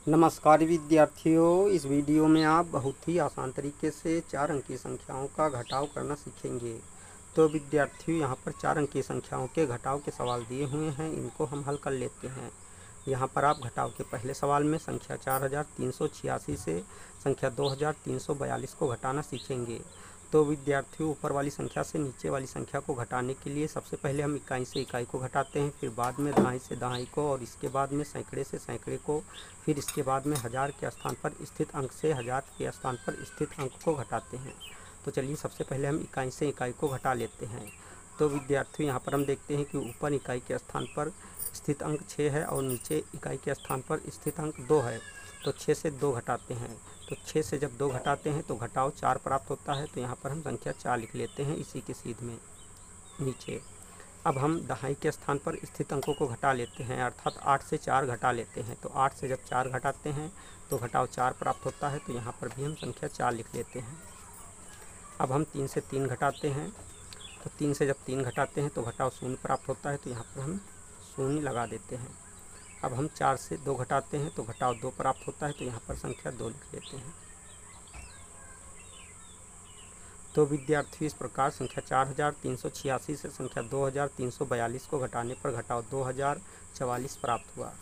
नमस्कार विद्यार्थियों, इस वीडियो में आप बहुत ही आसान तरीके से 4 अंकीय संख्याओं का घटाव करना सीखेंगे। तो विद्यार्थियों, यहाँ पर 4 अंकीय संख्याओं के घटाव के सवाल दिए हुए हैं, इनको हम हल कर लेते हैं। यहाँ पर आप घटाव के पहले सवाल में संख्या 4386 से संख्या 2342 को घटाना सीखेंगे। तो विद्यार्थियों, ऊपर वाली संख्या से नीचे वाली संख्या को घटाने के लिए सबसे पहले हम इकाई से इकाई को घटाते हैं, फिर बाद में दहाई से दहाई को, और इसके बाद में सैकड़े से सैकड़े को, फिर इसके बाद में हज़ार के स्थान पर स्थित अंक से हज़ार के स्थान पर स्थित अंक को घटाते हैं। तो चलिए सबसे पहले हम इकाई से इकाई को घटा लेते हैं। तो विद्यार्थियों, यहाँ पर हम देखते हैं कि ऊपर इकाई के स्थान पर स्थित अंक 6 है और नीचे इकाई के स्थान पर स्थित अंक 2 है। तो 6 से 2 घटाते हैं। तो 6 से जब 2 घटाते हैं तो घटाव 4 प्राप्त होता है। तो यहाँ पर हम संख्या 4 लिख लेते हैं इसी के सीध में नीचे। अब हम दहाई के स्थान पर स्थित अंकों को घटा लेते हैं, अर्थात 8 से 4 घटा लेते हैं। तो 8 से जब 4 घटाते हैं तो घटाव 4 प्राप्त होता है। तो यहाँ पर भी हम संख्या 4 लिख लेते हैं। अब हम 3 से 3 घटाते हैं। तो 3 से जब 3 घटाते हैं तो घटाव 0 प्राप्त होता है। तो यहाँ पर हम 0 लगा देते हैं। अब हम 4 से 2 घटाते हैं तो घटाव 2 प्राप्त होता है। तो यहाँ पर संख्या 2 लिख लेते हैं। तो विद्यार्थी, इस प्रकार संख्या 4386 से संख्या 2342 को घटाने पर घटाव 2044 प्राप्त हुआ।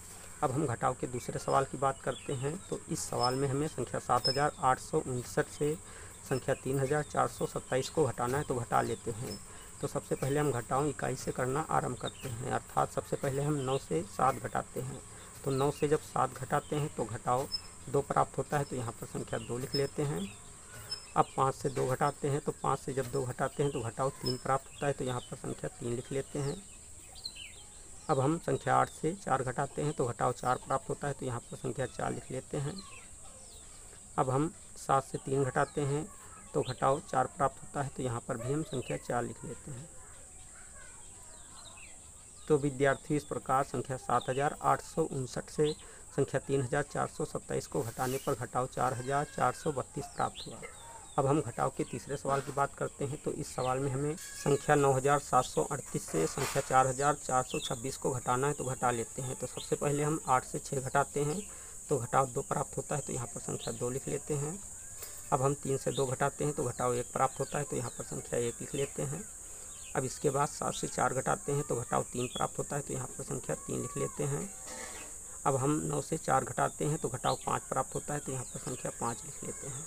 अब हम घटाव के दूसरे सवाल की बात करते हैं। तो इस सवाल में हमें संख्या 7859 से संख्या 3427 को घटाना है। तो घटा लेते हैं। तो सबसे पहले हम घटाव इकाई से करना आरंभ करते हैं, अर्थात सबसे पहले हम 9 से 7 घटाते हैं। तो 9 से जब 7 घटाते हैं तो घटाव 2 प्राप्त होता है। तो यहाँ पर संख्या 2 लिख लेते हैं। अब 5 से 2 घटाते हैं। तो 5 से जब 2 घटाते हैं तो घटाव 3 प्राप्त होता है। तो यहाँ पर संख्या 3 लिख लेते हैं। अब हम संख्या 8 से 4 घटाते हैं तो घटाव 4 प्राप्त होता है। तो यहाँ पर संख्या 4 लिख लेते हैं। अब हम 7 से 3 घटाते हैं तो घटाव 4 प्राप्त होता है। तो यहाँ पर भी हम संख्या 4 लिख लेते हैं। तो विद्यार्थी, इस प्रकार संख्या 7859 से संख्या 3427 को घटाने पर घटाव 4432 प्राप्त हुआ। अब हम घटाव के तीसरे सवाल की बात करते हैं। तो इस सवाल में हमें संख्या 9738 से संख्या 4426 को घटाना है। तो घटा लेते हैं। तो सबसे पहले हम 8 से 6 घटाते हैं तो घटाव 2 प्राप्त होता है। तो यहाँ पर संख्या 2 लिख लेते हैं। अब हम 3 से 2 घटाते हैं तो घटाव 1 प्राप्त होता है। तो यहाँ पर संख्या 1 लिख लेते हैं। अब इसके बाद 7 से 4 घटाते हैं तो घटाव 3 प्राप्त होता है। तो यहाँ पर संख्या 3 लिख लेते हैं। अब हम 9 से 4 घटाते हैं तो घटाव 5 प्राप्त होता है। तो यहाँ पर संख्या 5 लिख लेते हैं।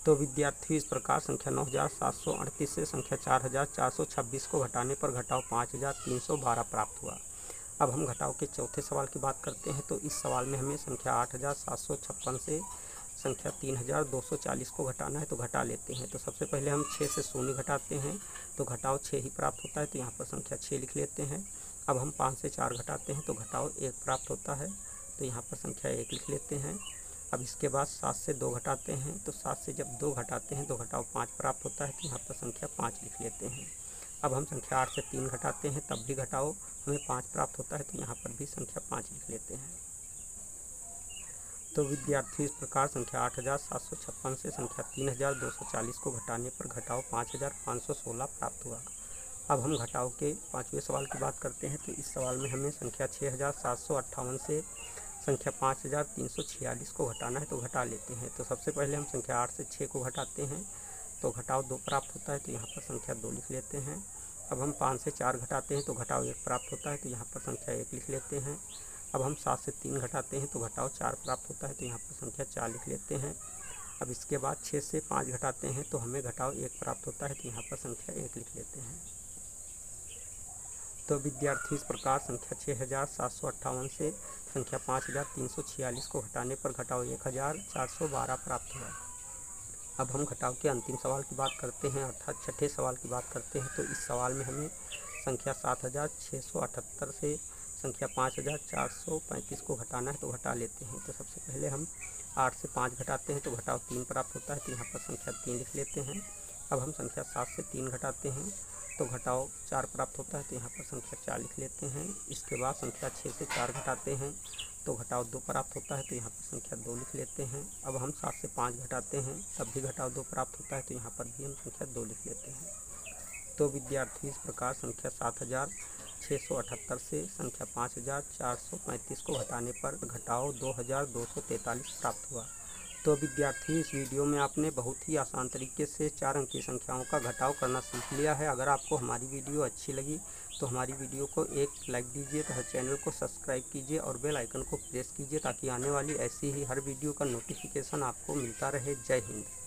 तो विद्यार्थी, इस प्रकार संख्या 9738 से संख्या 4426 को घटाने पर घटाव 5312 प्राप्त हुआ। अब हम घटाव के चौथे सवाल की बात करते हैं। तो इस सवाल में हमें संख्या 8756 से संख्या 3240 को घटाना है। तो घटा लेते हैं। तो सबसे पहले हम 6 से 0 घटाते हैं तो घटाव 6 ही प्राप्त होता है। तो यहाँ पर संख्या 6 लिख लेते हैं। अब हम 5 से 4 घटाते हैं तो घटाव 1 प्राप्त होता है। तो यहाँ पर संख्या 1 लिख लेते हैं। अब इसके बाद 7 से 2 घटाते हैं। तो 7 से जब 2 घटाते हैं तो घटाव 5 प्राप्त होता है। तो यहाँ पर संख्या 5 लिख लेते हैं। अब हम संख्या 8 से 3 घटाते हैं, तब भी घटाव हमें 5 प्राप्त होता है। तो यहाँ पर भी संख्या 5 लिख लेते हैं। तो विद्यार्थी, इस प्रकार संख्या 8756 से संख्या 3240 को घटाने पर घटाव 5516 प्राप्त हुआ। अब हम घटाव के पाँचवें सवाल की बात करते हैं। तो इस सवाल में हमें संख्या 6758 से संख्या 5346 को घटाना है। तो घटा लेते हैं। तो सबसे पहले हम संख्या 8 से 6 को घटाते हैं तो घटाव 2 प्राप्त होता है। तो यहाँ पर संख्या 2 लिख लेते हैं। अब हम 5 से 4 घटाते हैं तो घटाव 1 प्राप्त होता है। तो यहाँ पर संख्या 1 लिख लेते हैं। अब हम 7 से 3 घटाते हैं तो घटाव 4 प्राप्त होता है। तो यहाँ पर संख्या 4 लिख लेते हैं। अब इसके बाद 6 से 5 घटाते हैं तो हमें घटाव 1 प्राप्त होता है। तो यहाँ पर संख्या 1 लिख लेते हैं। तो विद्यार्थी, इस प्रकार संख्या 6758 से संख्या 5346 को घटाने पर घटाव 1412 प्राप्त हुआ। अब हम घटाव के अंतिम सवाल की बात करते हैं, अर्थात छठे सवाल की बात करते हैं। तो इस सवाल में हमें संख्या 7678 से संख्या 5435 को घटाना है। तो घटा लेते हैं। तो सबसे पहले हम 8 से 5 घटाते हैं तो घटाव 3 प्राप्त होता है। तो यहाँ पर संख्या 3 लिख लेते हैं। अब हम संख्या 7 से 3 घटाते हैं तो घटाव 4 प्राप्त होता है। तो यहाँ पर संख्या 4 लिख लेते हैं। इसके बाद संख्या 6 से 4 घटाते हैं तो घटाव 2 प्राप्त होता है। तो यहाँ पर संख्या 2 लिख लेते हैं। अब हम 7 से 5 घटाते हैं, तब भी घटाव 2 प्राप्त होता है। तो यहाँ पर भी हम संख्या 2 लिख लेते हैं। तो विद्यार्थी, इस प्रकार संख्या 678 से संख्या 5435 को घटाने पर घटाव 2243 प्राप्त हुआ। तो विद्यार्थियों, इस वीडियो में आपने बहुत ही आसान तरीके से 4 अंकीय संख्याओं का घटाव करना सीख लिया है। अगर आपको हमारी वीडियो अच्छी लगी तो हमारी वीडियो को एक लाइक दीजिए तथा चैनल को सब्सक्राइब कीजिए और बेल आइकन को प्रेस कीजिए ताकि आने वाली ऐसी ही हर वीडियो का नोटिफिकेशन आपको मिलता रहे। जय हिंद।